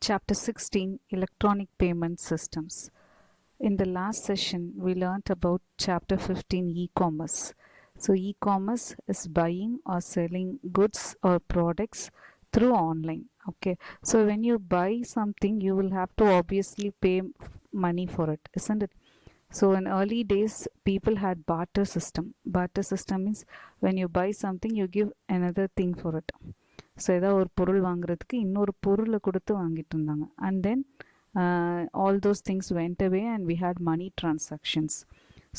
Chapter 16 Electronic Payment Systems. In the last session, we learnt about Chapter 15 E-commerce. So, e-commerce is buying or selling goods or products through online. Okay, so when you buy something, you will have to obviously pay money for it, isn't it? So, in early days, people had barter system. Barter system means when you buy something, you give another thing for it. So ஏதாவது ஒரு பொருள் வாங்குறதுக்கு இன்னொரு பொருளை கொடுத்து வாங்கிட்டு இருந்தாங்க and then all those things went away and we had money transactions.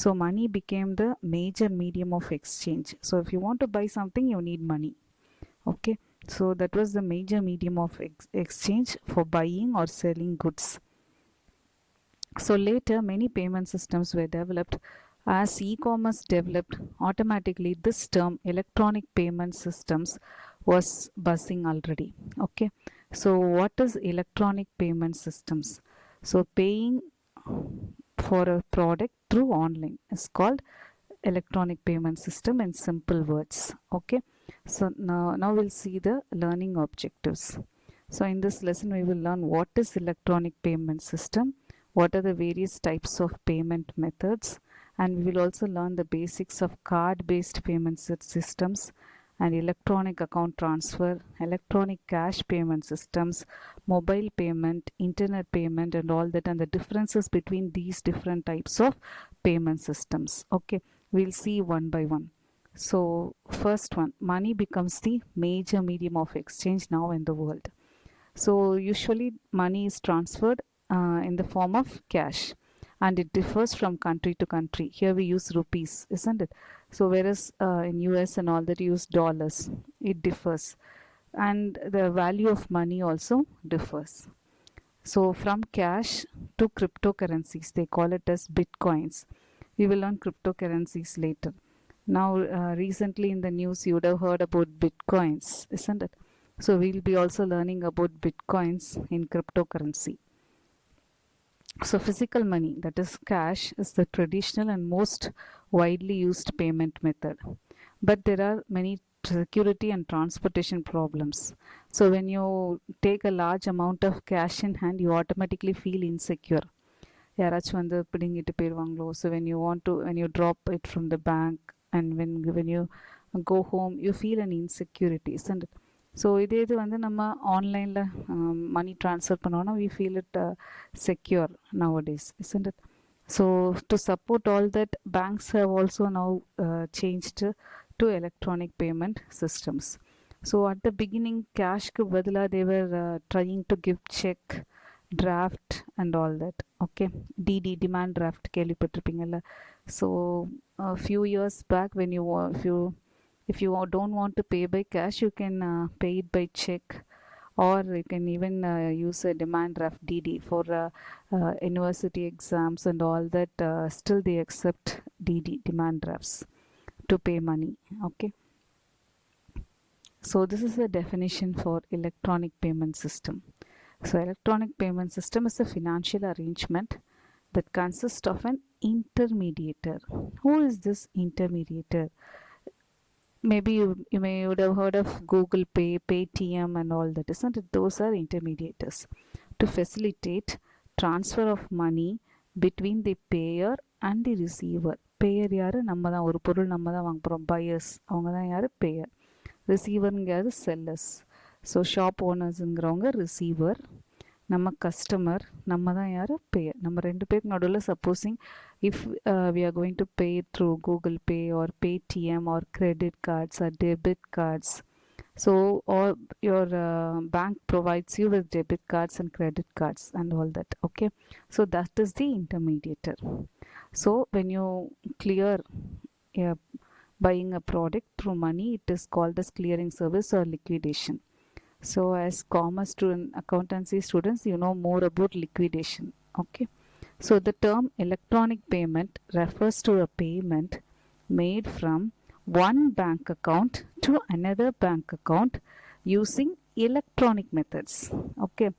So money became the major medium of exchange. So if you want to buy something, you need money. Okay, so that was the major medium of exchange for buying or selling goods. So later many payment systems were developed. As e-commerce developed, automatically this term electronic payment systems was buzzing already. Okay, so what is electronic payment systems? So paying for a product through online is called electronic payment system in simple words. Okay, so now we'll see the learning objectives. So in this lesson we will learn what is electronic payment system, what are the various types of payment methods, and we will also learn the basics of card based payment systems and electronic account transfer, electronic cash payment systems, mobile payment, internet payment, and all that, and the differences between these different types of payment systems. Okay, we'll see one by one. So first one, money becomes the major medium of exchange now in the world. So usually money is transferred in the form of cash, and it differs from country to country. Here we use rupees, isn't it? So whereas in US and all that use dollars, it differs, and the value of money also differs. So from cash to cryptocurrencies, they call it as bitcoins. We will learn cryptocurrencies later. Now recently in the news you would have heard about bitcoins, isn't it? So we'll be also learning about bitcoins in cryptocurrency. So physical money, that is cash, is the traditional and most widely used payment method. But there are many security and transportation problems. So when you take a large amount of cash in hand, you automatically feel insecure. யாராச்சும் வந்து பிடுங்கிட்டு போயிடுவாங்களோ. So when you drop it from the bank and when you go home, you feel an insecurity, isn't it? So இது வந்து நம்ம ஆன்லைனில் மணி transfer பண்ணோன்னா we feel it secure nowadays, isn't it? So to support all that, banks have also now changed to electronic payment systems. So at the beginning, cashக்கு பதிலாக they were trying to give check, draft and all that. Okay, DD, demand draft, கேள்விப்பட்டிருப்பீங்கல்ல. So a few years back, when if you don't want to pay by cash, you can pay it by check, or you can even use a demand draft, DD, for university exams and all that. Still they accept DD, demand drafts, to pay money. Okay, so this is the definition for electronic payment system. So electronic payment system is a financial arrangement that consists of an intermediator. Who is this intermediator? Maybe you would have heard of Google Pay, Paytm and all that, isn't it? Those are intermediators to facilitate transfer of money between the payer and the receiver. Payer யாரு? நம்ம தான், ஒரு பொருள் நம்ம தான் வாங்க போகிறோம், buyers, அவங்க தான் யார்? Payer. ரிசீவருங்க யார்? Sellers. ஸோ ஷாப் ஓனர்ஸுங்கிறவங்க ரிசீவர், நம்ம கஸ்டமர், நம்ம தான் யார்? பேயர். நம்ம ரெண்டு பேருக்கு நடுவில் supposing if we are going to pay through Google Pay or Paytm or credit cards or debit cards, so or your bank provides you with debit cards and credit cards and all that. Okay, so that is the intermediator. So when you clear buying a product through money, it is called as clearing service or liquidation. So as commerce student, accountancy students, you know more about liquidation. Okay, so the term electronic payment refers to a payment made from one bank account to another bank account using electronic methods. Okay,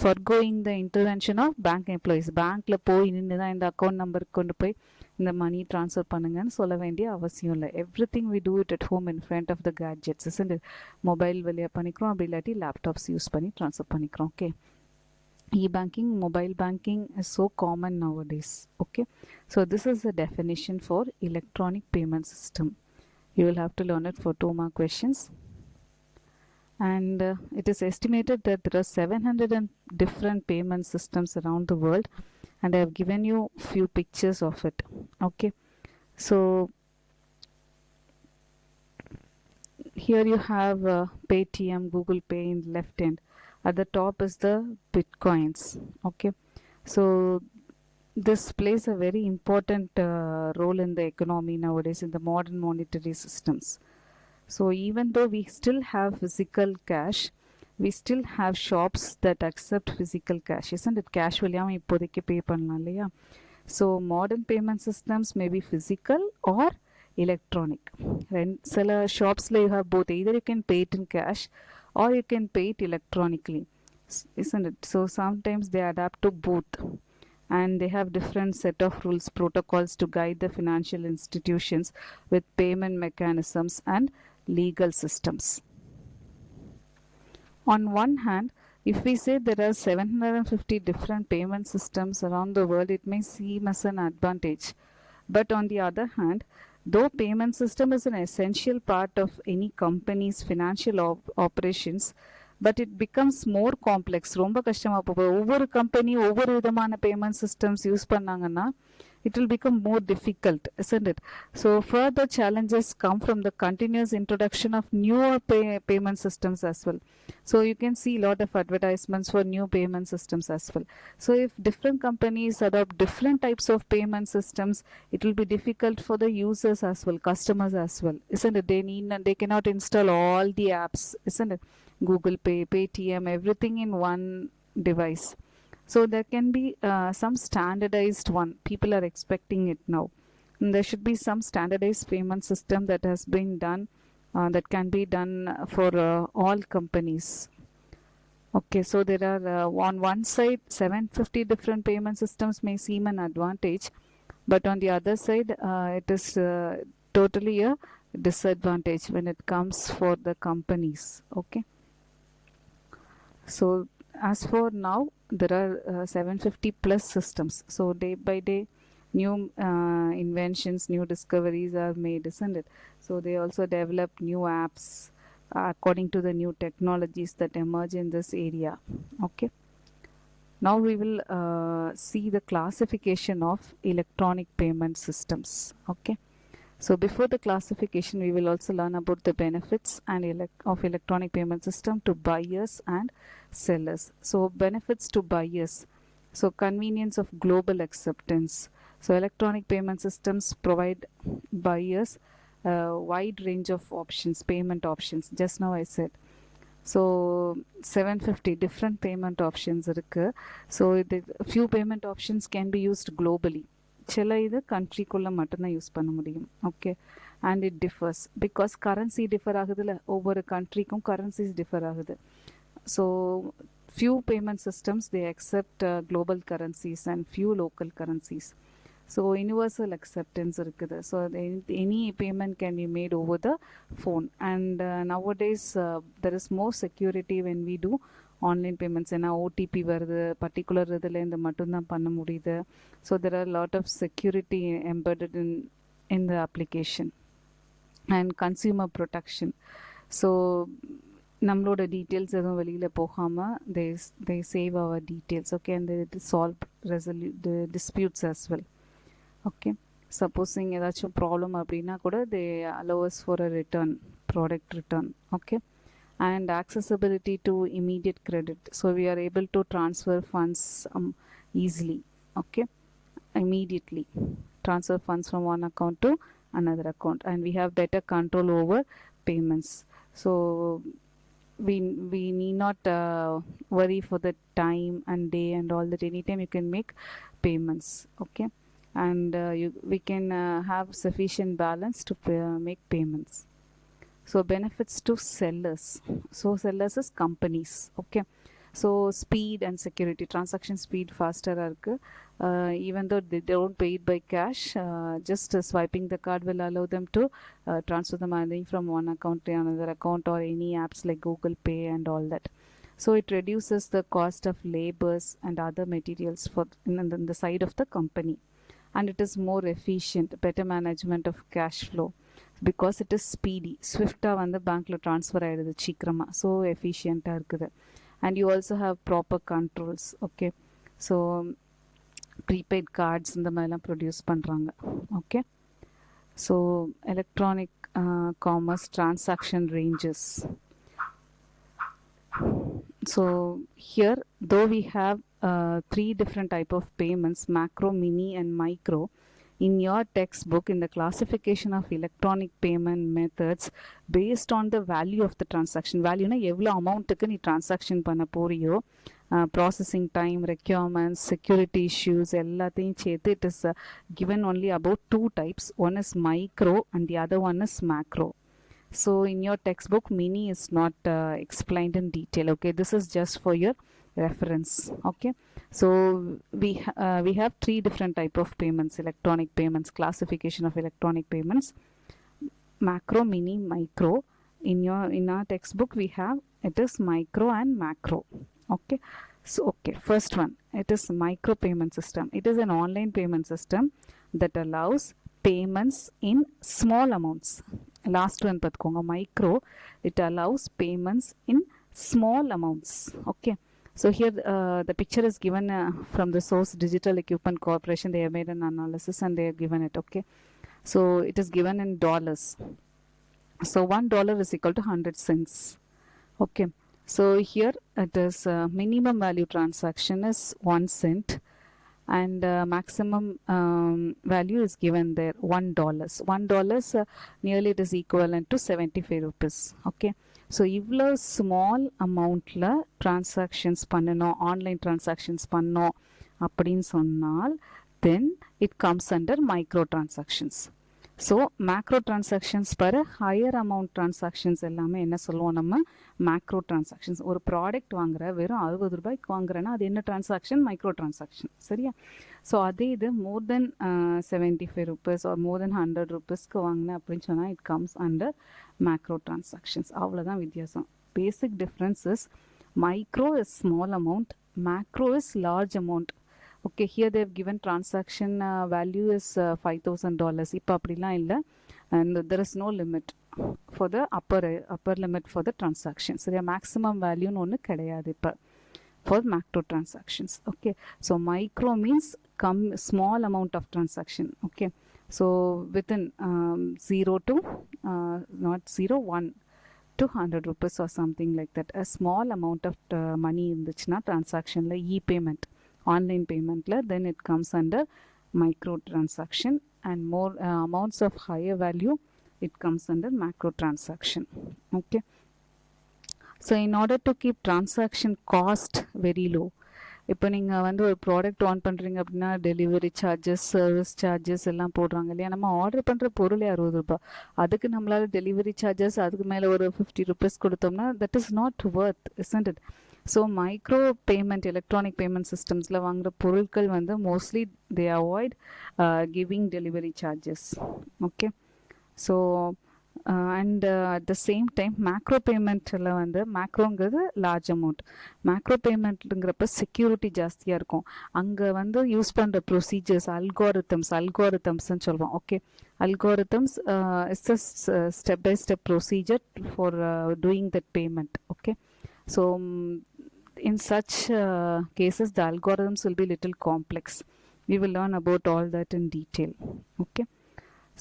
forgoing the intervention of bank employees. Bankல போய் நின்று தான் இந்த account நம்பருக்கு கொண்டு போய் இந்த மணி transfer பண்ணுங்கன்னு சொல்ல வேண்டிய அவசியம் இல்லை. Everything we do it at home in front of the gadgets, mobile வழியாக பண்ணிக்கிறோம், அப்படி இல்லாட்டி லேப்டாப்ஸ் யூஸ் பண்ணி ட்ரான்ஸ்ஃபர் பண்ணிக்கிறோம். Okay, e-banking, mobile banking is so common nowadays. Okay, so this is the definition for electronic payment system. You will have to learn it for 2 mark questions. And it is estimated that there are 700 different payment systems around the world, and I have given you few pictures of it. Okay, so here you have Paytm, Google Pay in left hand. At the top is the Bitcoins. Okay, so this plays a very important role in the economy nowadays in the modern monetary systems. So even though we still have physical cash, we still have shops that accept physical cash, isn't it? Cash will இப்போதைக்கு pay பண்ணலாம் இல்லையா? So modern payment systems may be physical or electronic. சில ஷாப்ஸில் you have both. Either you can pay it in cash or you can pay it electronically, isn't it? So sometimes they adapt to both, and they have different set of rules, protocols to guide the financial institutions with payment mechanisms and legal systems. On one hand, if we say there are 750 different payment systems around the world, it may seem as an advantage. But on the other hand, though payment system is an essential part of any company's financial operations, but it becomes more complex. ரொம்ப கஷ்டமாக போகுது. ஒவ்வொரு company ஒவ்வொரு விதமான payment systems use பண்ணாங்கன்னா it will become more difficult, isn't it? So further challenges come from the continuous introduction of newer payment systems as well. So you can see a lot of advertisements for new payment systems as well. So if different companies adopt different types of payment systems, it will be difficult for the users as well, customers as well, isn't it? They cannot install all the apps, isn't it? Google Pay, Paytm, everything in one device. So there can be some standardized one. People are expecting it now. And there should be some standardized payment system that has been done, that can be done for all companies. Okay, so there are on one side 750 different payment systems may seem an advantage, but on the other side it is totally a disadvantage when it comes for the companies. Okay, so as for now, there are 750 plus systems. So day by day, new inventions, new discoveries are made, isn't it? So they also develop new apps according to the new technologies that emerge in this area. Okay, now we will see the classification of electronic payment systems. Okay, so before the classification, we will also learn about the benefits and of electronic payment system to buyers and sellers. So benefits to buyers. So convenience of global acceptance. So electronic payment systems provide buyers a wide range of options, payment options. Just now I said. So 750 different payment options இருக்கு. So the few payment options can be used globally. சில இது கண்ட்ரிக்குள்ளே மட்டும்தான் use பண்ண முடியும். Okay, and it differs because currency differ ஆகுதுல்ல, ஒவ்வொரு கண்ட்ரிக்கும் currencies differ ஆகுது. So few payment systems they accept global currencies and few local currencies. So universal acceptance இருக்குது. So any payment can be made over the phone. And nowadays there is more security when we do online payments. ஏன்னா OTP வருது, particular இதுலேருந்து மட்டும்தான் பண்ண முடியுது. So there are lot of security embedded in the application and consumer protection. So நம்மளோட details எதுவும் வெளியில் போகாமல் they save our details. Okay, and they solve the disputes as well. Okay, supposing ஏதாச்சும் ப்ராப்ளம் அப்படின்னா கூட they allows for a return, product return. Okay, and accessibility to immediate credit. So we are able to transfer funds easily. Okay, immediately transfer funds from one account to another account, and we have better control over payments. So we need not worry for the time and day and all that. Anytime you can make payments. Okay, and we can have sufficient balance to make payments. So benefits to sellers. So sellers is companies. Okay, so speed and security, transaction speed faster இருக்கு. Even though they don't pay it by cash, just swiping the card will allow them to transfer the money from one account to another account, or any apps like Google Pay and all that. So it reduces the cost of labors and other materials for in the side of the company, and it is more efficient, better management of cash flow because it is speedy. ஸ்விஃப்டாக வந்து பேங்க்கில் transfer ஆகிடுது சீக்கிரமாக, so எஃபிஷியண்ட்டாக இருக்குது. And you also have proper controls. Okay, so prepaid cards இந்த மாதிரிலாம் produce பண்ணுறாங்க. Okay, so electronic commerce transaction ranges. So here, though we have three different type of payments, macro, mini and micro, in your textbook, in the classification of electronic payment methods based on the value of the transaction, value na evlo amount ku nee transaction panna poriyo, processing time, requirements, security issues, ellathayum chethi it is given only about two types. One is micro and the other one is macro. So in your textbook, mini is not explained in detail. Okay, this is just for your reference. Okay, so we have three different type of payments, electronic payments, classification of electronic payments: macro, mini, micro. In our textbook we have it is micro and macro. Okay, so okay, first one, it is micro payment system. It is an online payment system that allows payments in small amounts. Last one பார்த்துக்கோங்க, micro, it allows payments in small amounts. Okay, so here the picture is given from the source Digital Equipment Corporation. They have made an analysis and they have given it. Okay, so it is given in dollars. So $1 is equal to 100 cents. Okay, so here it is minimum value transaction is 1 cent and maximum value is given there $1. $1 nearly it is equivalent to 75 rupees. Okay, so இவ்வளோ small அமௌண்ட்டில் transactions பண்ணணும், online transactions பண்ணோம் அப்படின்னு சொன்னால் then it comes under micro transactions. So macro transactions per higher amount transactions எல்லாமே என்ன சொல்லுவோம் நம்ம, மேக்ரோ ட்ரான்சாக்ஷன்ஸ். ஒரு ப்ராடக்ட் வாங்குற வெறும் 60 ரூபாய்க்கு வாங்குறேன்னா அது என்ன ட்ரான்சாக்ஷன், மைக்ரோ ட்ரான்சாக்ஷன். சரியா? ஸோ அதே இது மோர் தென் 75 rupees ஆர் மோர் தென் 100 rupeesக்கு வாங்கினேன் அப்படின்னு சொன்னால் it comes under macro transactions. அவ்வளோதான் வித்தியாசம். பேசிக் difference is micro is small amount, macro is large amount. Okay, here they have given transaction value is $5,000. இப்போ அப்படிலாம் இல்லை, and there is no limit for the upper limit for the transaction. சரியா? Maximum வேல்யூன்னு ஒன்று கிடையாது இப்போ for macro transactions. Okay, so micro means small amount of transaction. Okay, so within 0 to not 0, 1 to 100 rupees or something like that. A small amount of money இருந்துச்சுன்னா டிரான்சாக்ஷனில் e-payment, online payment la, then it comes under micro transaction, and more amounts of higher value it comes under macro transaction. Okay, so in order to keep transaction cost very low, இப்போ நீங்கள் வந்து ஒரு product on பண்ணுறீங்க அப்படின்னா delivery charges, service charges எல்லாம் போடுறாங்க இல்லையா? நம்ம ஆர்டர் பண்ணுற பொருளே 60 ரூபாய், அதுக்கு நம்மளால் டெலிவரி சார்ஜஸ் அதுக்கு மேலே ஒரு 50 rupees கொடுத்தோம்னா that is not worth, isn't it? So micro payment, electronic payment சிஸ்டம்ஸில் வாங்குகிற பொருட்கள் வந்து mostly they avoid giving delivery charges. Okay, so and at the same time macro பேமெண்ட்டில் வந்து மேக்ரோங்கிறது லார்ஜ் அமௌண்ட். மேக்ரோ பேமெண்ட்டுங்கிறப்ப செக்யூரிட்டி ஜாஸ்தியாக இருக்கும். அங்கே வந்து யூஸ் பண்ணுற ப்ரொசீஜர்ஸ் அல்காரிதம்ஸ்ன்னு சொல்லுவோம். Okay, algorithms is a step by step procedure for doing that payment. Okay, so in such cases the algorithms will be little complex. We will learn about all that in detail. Okay,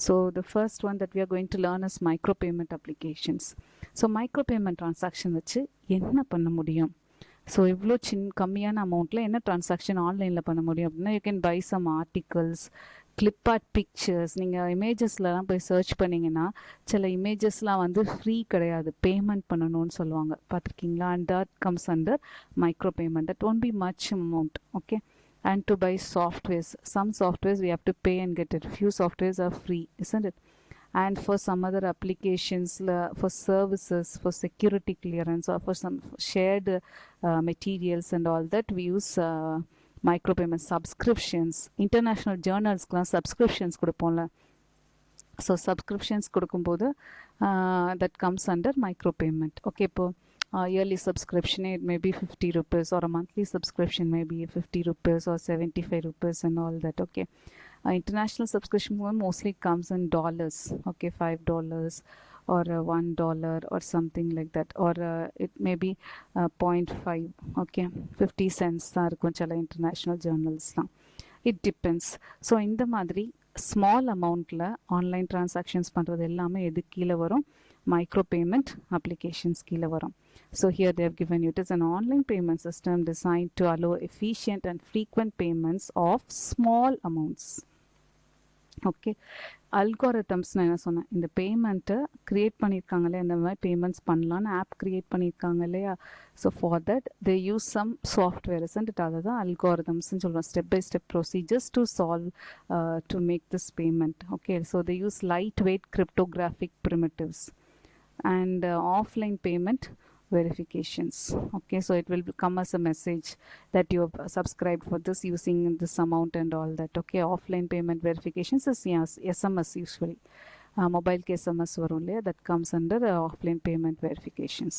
so the first one that we are going to learn is micropayment applications. So micropayment transaction வச்சு என்ன பண்ண முடியும்? So இவ்வளோ கம்மியான அமௌண்ட்டில் என்ன transaction ஆன்லைனில் பண்ண முடியும் அப்படின்னா, you can buy some articles, clip art pictures. நீங்கள் இமேஜஸ்லலாம் போய் சர்ச் பண்ணிங்கன்னா சில இமேஜஸ்லாம் வந்து ஃப்ரீ கிடையாது, பேமெண்ட் பண்ணணும்னு சொல்லுவாங்க, பார்த்துருக்கீங்களா? And that comes under micro payment. That won't be much amount. Okay, and to buy softwares, some softwares we have to pay and get it, few softwares are free, isn't it? And for some other applications, for services, for security clearance, or for some shared materials and all that, we use micropayment. Subscriptions, international journals subscriptions கொடுப்போம்ல, so subscriptions கொடுக்கும்போது that comes under micropayment. Okay, இப்போ yearly subscription, it may be 50 rupees, or a monthly subscription may be 50 rupees or 75 rupees and all that. Okay, international subscription one mostly comes in dollars. Okay, $5 or $1 or something like that, or it may be 0.5. Okay, 50 cents தான் இருக்கும் சில international ஜேர்னல்ஸ்லாம். It depends. So இந்த மாதிரி small அமௌண்ட்டில் online transactions பண்ணுறது எல்லாமே எது கீழே வரும்? மைக்ரோ பேமெண்ட் அப்ளிகேஷன்ஸ் கீழே வரும். So here they have given you, it is an online payment system designed to allow efficient and frequent payments of small amounts. Okay, algorithms நான் என்ன சொன்னேன், இந்த பேமெண்ட்டை க்ரியேட் பண்ணியிருக்காங்களே, இந்த மாதிரி பேமெண்ட்ஸ் பண்ணலான்னு ஆப் க்ரியேட் பண்ணியிருக்காங்க இல்லையா? So for that they use some சாஃப்ட்வேர்ஸ்ன்ட்டு அதை தான் அல்காரிதம்ஸ்ன்னு சொல்கிறோம். Step by step procedures to solve to make this payment. Okay, so they use light weight cryptographic primitives and offline payment verifications. Okay, so it will come as a message that you have subscribed for this using this amount and all that. Okay, offline payment verifications is SMS usually. Mobile ke SMS varum illaya, that comes under offline payment verifications.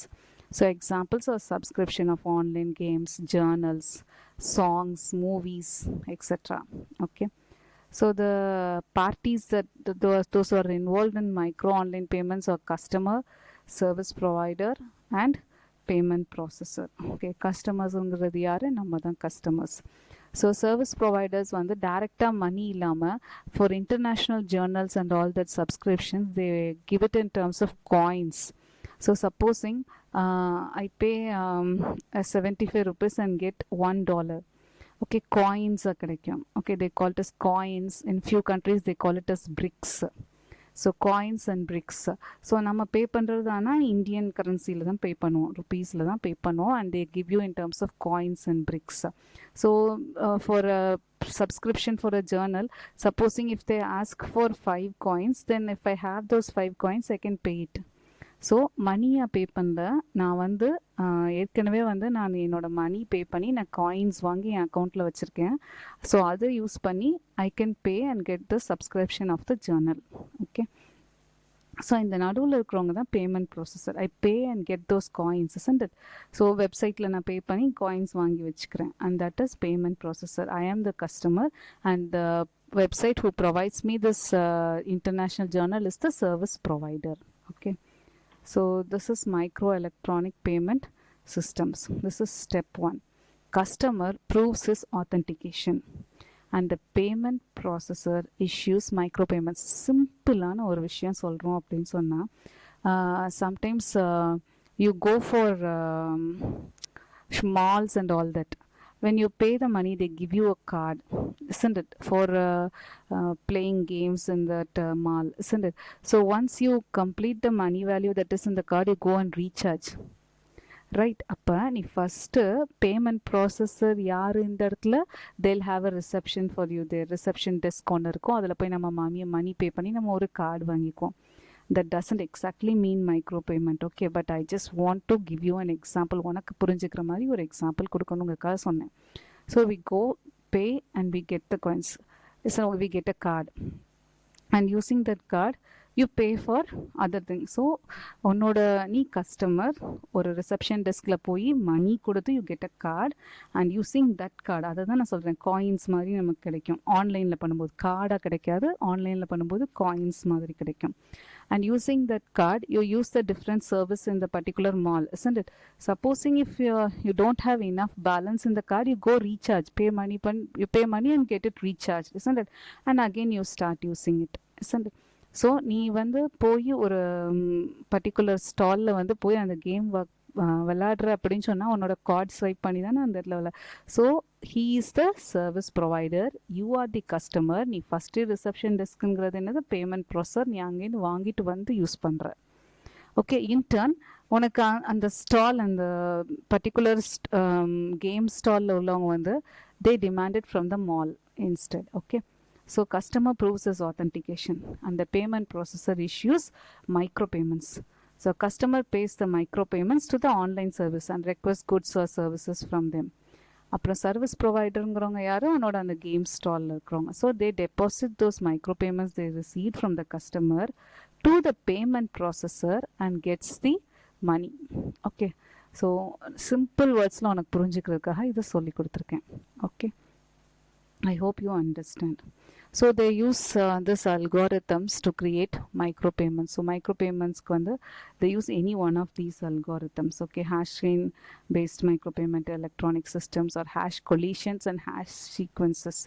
So examples are subscription of online games, journals, songs, movies, etc. Okay, so the parties that those who are involved in micro online payments are customer, service provider and payment processor. Okay, customers-ங்கிறது யாரு? நம்ம தான் customers. So service providers வந்து டைரெக்டாக மணி இல்லாமல் for international journals and all that subscriptions they give it in terms of coins. So supposing I pay 75 rupees and get $1. Okay, coins are கிடைக்கும். Okay, they call it as coins. In few countries they call it as bricks. So coins and bricks. So நம்ம பே பண்ணுறது ஆனால் Indian கரன்சியில் தான் பே பண்ணுவோம், ருப்பீஸில் தான் பே பண்ணுவோம், and they give you in terms of coins and bricks. So for a subscription for a journal, supposing if they ask for 5 coins, then if I have those 5 coins I can pay it. So மணியாக பே பண்ணல, நான் வந்து ஏற்கனவே வந்து நான் என்னோடய மணி பே பண்ணி நான் காயின்ஸ் வாங்கி என் அக்கௌண்ட்டில் வச்சுருக்கேன். ஸோ அதை யூஸ் பண்ணி I can pay and get the subscription of the journal. Okay, so இந்த நடுவில் இருக்கிறவங்க தான் payment processor. I pay and get those coins, isn't it? So வெப்சைட்டில் நான் பே பண்ணி காயின்ஸ் வாங்கி வச்சுக்கிறேன், and that is payment processor. I am the customer and the website who provides me this international journal is the service provider. Okay, so this is micro electronic payment systems. This is step 1. Customer proves his authentication and the payment processor issues micro payments. சிம்பிளான ஒரு விஷயம் சொல்கிறோம் அப்படின்னு சொன்னால், sometimes you go for malls and all that. When you pay the money they give you a card, isn't it, for playing games in that mall, isn't it? So once you complete the money value that is in the card, you go and recharge, right? அப்போ நீ first payment processor யார் இந்த இடத்துல? they'll have a reception for you. their reception desk ஒன்று இருக்கும், அதில் போய் நம்ம மணி பே பண்ணி நம்ம ஒரு கார்டு வாங்கிக்குவோம். that doesn't exactly mean micro payment. Okay, but I just want to give you an example. உனக்கு புரிஞ்சுக்கிற மாதிரி ஒரு எக்ஸாம்பிள் கொடுக்கணுங்கிறதுக்காக சொன்னேன். So we go pay and we get the coins. So we get a card and using that card you pay for other things. So உன்னோட நீ customer ஒரு reception டெஸ்கில் போய் மணி கொடுத்து you get a card and using that card, அதை தான் நான் சொல்கிறேன், coins மாதிரி நமக்கு கிடைக்கும். ஆன்லைனில் பண்ணும்போது கார்டாக கிடைக்காது, ஆன்லைனில் பண்ணும்போது காயின்ஸ் மாதிரி கிடைக்கும். And using that card you use the different service in the particular mall, isn't it? Supposing if you don't have enough balance in the card, you go recharge, you pay money and get it recharged, isn't it? And again you start using it, isn't it? So நீ வந்து போய் ஒரு particular ஸ்டாலில் வந்து போய் அந்த game விளாடுற அப்படின்னு சொன்னால் உன்னோட கார்ட் ஸ்வைப் பண்ணி தானே அந்த இடத்துல so he is the service provider, you are the customer. நீ ஃபஸ்ட்டு ரிசப்ஷன் டெஸ்க்குங்கிறது என்னது? Payment processor. நீ அங்கேருந்து வாங்கிட்டு வந்து யூஸ் பண்ணுற. ஓகே, இன்டர்ன் உனக்கு அந்த ஸ்டால், அந்த பர்டிகுலர் கேம் ஸ்டாலில் உள்ளவங்க வந்து they demanded from the mall instead. Okay, so customer proves his authentication and the payment processor issues micro payments. So customer pays the micro payments to the online service and requests goods or services from them. அப்புறம் service ப்ரொவைடருங்கிறவங்க யாரும் அவனோட அந்த கேம் ஸ்டாலில் இருக்கிறவங்க. So they deposit those micro payments they receive from the customer to the payment processor and gets the money. Okay, so simple வேர்ட்ஸில் உனக்கு புரிஞ்சுக்கிறதுக்காக இதை சொல்லி கொடுத்துருக்கேன். Okay, I hope you understand. So they use this algorithms to create micropayments. So micropayments வந்து they use any one of these algorithms. Okay, hash chain based micropayment electronic systems or hash collisions and hash sequences.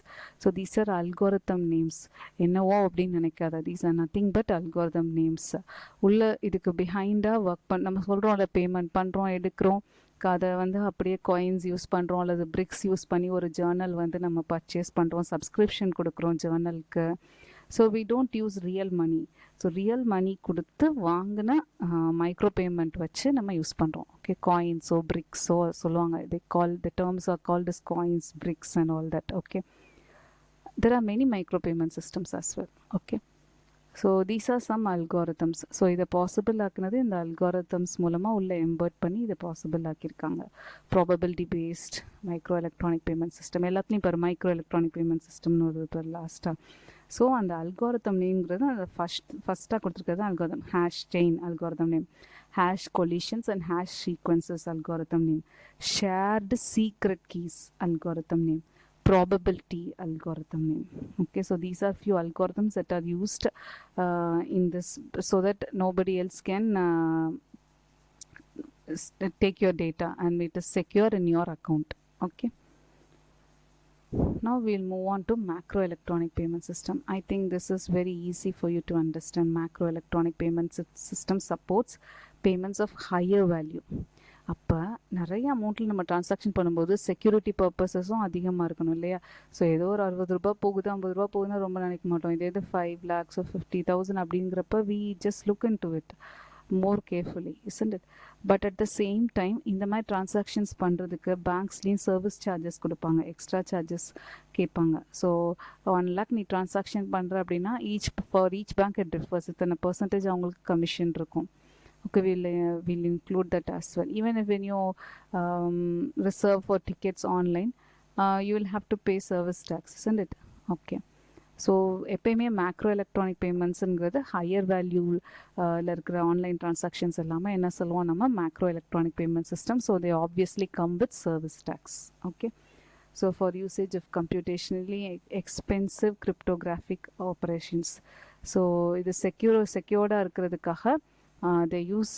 So these are algorithm names. என்னவோ அப்படின்னு நினைக்காத, these are nothing but algorithm names. உள்ள இதுக்கு பிஹைண்டாக work நம்ம சொல்கிறோம்ல, payment பண்ணுறோம், எடுக்கிறோம், அதை வந்து அப்படியே காயின்ஸ் யூஸ் பண்ணுறோம் அல்லது பிரிக்ஸ் யூஸ் பண்ணி ஒரு ஜேர்னல் வந்து நம்ம பர்ச்சேஸ் பண்ணுறோம், சப்ஸ்கிரிப்ஷன் கொடுக்குறோம் ஜேர்னலுக்கு. So we don't use real money. So real money கொடுத்து வாங்கின மைக்ரோ பேமெண்ட் வச்சு நம்ம யூஸ் பண்ணுறோம். ஓகே, காயின்ஸோ பிரிக்ஸோ சொல்லுவாங்க, the terms are called as coins, bricks and all that. Okay, there are many micro payment systems as well. Okay, so these are some algorithms. So இதை possible ஆக்குனது இந்த algorithms மூலமாக உள்ளே எம்பர்ட் பண்ணி இதை பாசிபிள் ஆக்கியிருக்காங்க. Probability based micro electronic payment system, எல்லாத்துலேயும் இப்போ மைக்ரோ எலக்ட்ரானிக் பேமெண்ட் சிஸ்டம்னு ஒரு பேர் லாஸ்ட்டாக. ஸோ அந்த அல்காரிதம் நேம்ங்கிறது அதை ஃபஸ்ட்டாக கொடுத்துருக்கிறது algorithm. Hash chain algorithm name, hash collisions and hash sequences algorithm name, shared secret keys algorithm name, probability algorithm name. Okay, so these are few algorithms that are used in this so that nobody else can take your data and it is secure in your account. Okay, now we'll move on to macro electronic payment system. I think this is very easy for you to understand. Macro electronic payment system supports payments of higher value. அப்போ நிறைய அமௌண்ட்டில் நம்ம transaction பண்ணும்போது security பர்பஸஸும் அதிகமாக இருக்கணும் இல்லையா? So ஏதோ ஒரு 60 ரூபா போகுது, 50 ரூபா போகுதுன்னா ரொம்ப நினைக்க மாட்டோம். இதே இது 5 lakhs or 50,000 அப்படிங்கிறப்ப we just look into it more carefully, isn't it? But at the same time இந்த மாதிரி ட்ரான்சாக்ஷன்ஸ் பண்ணுறதுக்கு பேங்க்ஸ்லேயும் சர்வீஸ் சார்ஜஸ் கொடுப்பாங்க, எக்ஸ்ட்ரா சார்ஜஸ் கேட்பாங்க. ஸோ 1 lakh நீ ட்ரான்சாக்ஷன் பண்ணுற அப்படின்னா for each bank it differs, இத்தனை பர்சன்டேஜ் அவங்களுக்கு கமிஷன் இருக்கும். Okay, we'll include that as well. Even if when you reserve for tickets online, you will have to pay service tax, isn't it? Okay, so எப்பயுமே macro electronic பேமெண்ட்ஸுங்கிறது higher வேல்யூவில் இருக்கிற online transactions எல்லாமே என்ன சொல்லுவோம் நம்ம, macro electronic payment system. So they obviously come with service tax. Okay, so for usage of computationally expensive cryptographic operations. So இது செக்யூர்டாக இருக்கிறதுக்காக they use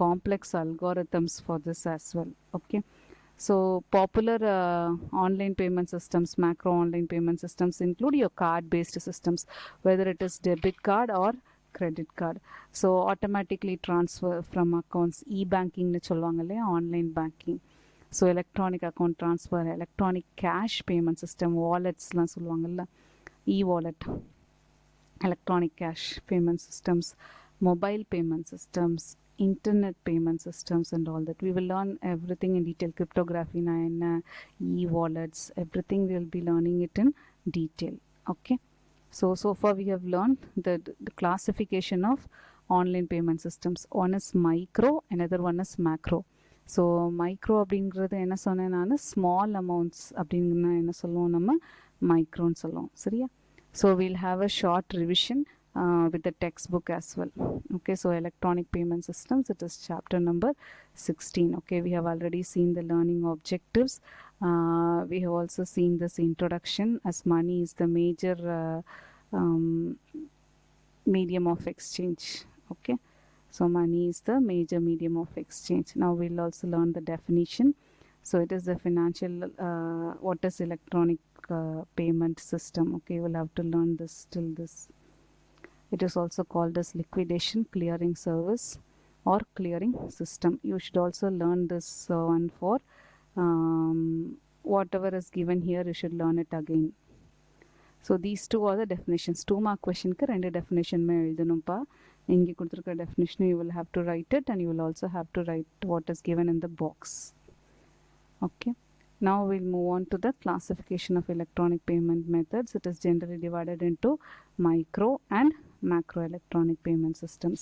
complex algorithms for this as well. Okay, so popular online payment systems, macro online payment systems include your card based systems, whether it is debit card or credit card. So automatically transfer from accounts, e-banking nu solvanga illaya, online banking. So electronic account transfer, electronic cash payment system, wallets la solvanga illa, e-wallet, electronic cash payment systems, mobile payment systems, internet payment systems and all that. We will learn everything in detail. Cryptography na enna, e-wallets, everything we will be learning it in detail. Okay, so far we have learned the classification of online payment systems. One is micro, another one is macro. So micro அப்படிங்கிறது என்ன சொன்னேன் நான், small amounts அப்படின்னா என்ன சொல்லுவோம் நம்ம, மைக்ரோன்னு சொல்லுவோம். சரியா? So we'll have a short revision with the textbook as well. Okay, so electronic payment systems, it is chapter number 16. Okay, we have already seen the learning objectives. We have also seen this introduction, as money is the major medium of exchange. Okay, so money is the major medium of exchange. Now we'll also learn the definition. So it is the financial what is electronic payment system. Okay, we'll have to learn this till this. It is also called as liquidation clearing service or clearing system. You should also learn this one for whatever is given here, you should learn it again. So these two are the definitions. 2 mark question ku rendu definition me எழுதணும்ப்பா. இங்கே கொடுத்துருக்க definition you will have to write it, and you will also have to write what is given in the box. Okay, now we'll move on to the classification of electronic payment methods. It is generally divided into micro and macro electronic payment systems.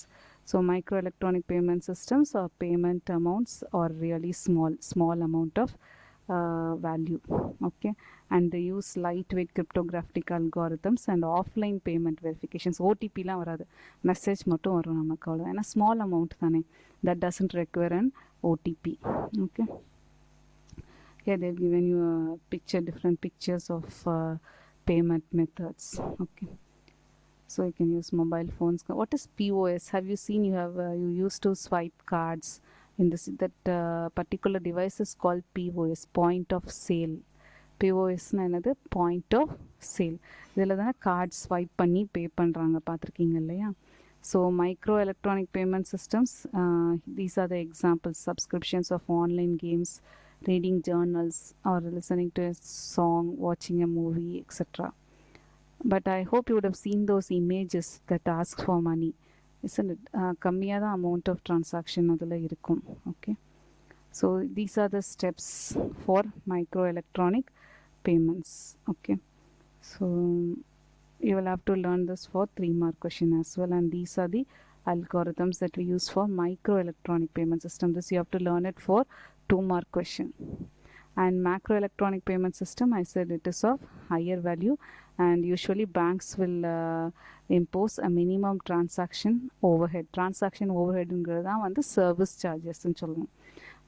So micro electronic payment systems or payment amounts are really small amount of value. Okay, and they use lightweight cryptographic algorithms and offline payment verifications. OTP la varadu, message mattum varum namakku avladha, ena small amount thane, that doesn't require an OTP. Okay, here they've given you a picture, different pictures of payment methods. Okay, so you can use mobile phones. What is POS? Have you seen? You used to swipe cards in this, that particular device is called POS, point of sale. POSனா என்னது, point of sale. இதில் தானே card swipe பண்ணி பே பண்ணுறாங்க, பார்த்துருக்கீங்க இல்லையா? So micro electronic payment systems, these are the examples. Subscriptions of online games, reading journals, or listening to a song, watching a movie, etc. But I hope you would have seen those images that ask for money, isn't it? கம்மியாக தான் amount of transaction அதில் இருக்கும். Okay, so these are the steps for micro electronic payments. Okay, so you will have to learn this for 3-mark question as well, and these are the algorithms that we use for micro electronic payment system. This you have to learn it for 2-mark question. And macro electronic payment system, I said it is of higher value, and usually banks will impose a minimum transaction overhead. Transaction overhead ங்கிறது தான் வந்து service charges ன்னு சொல்லணும்.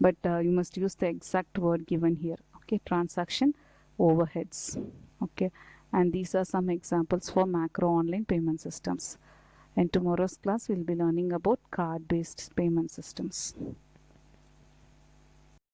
But you must use the exact word given here. Okay, transaction overheads. Okay, and these are some examples for macro online payment systems. In tomorrow's class we'll be learning about card based payment systems.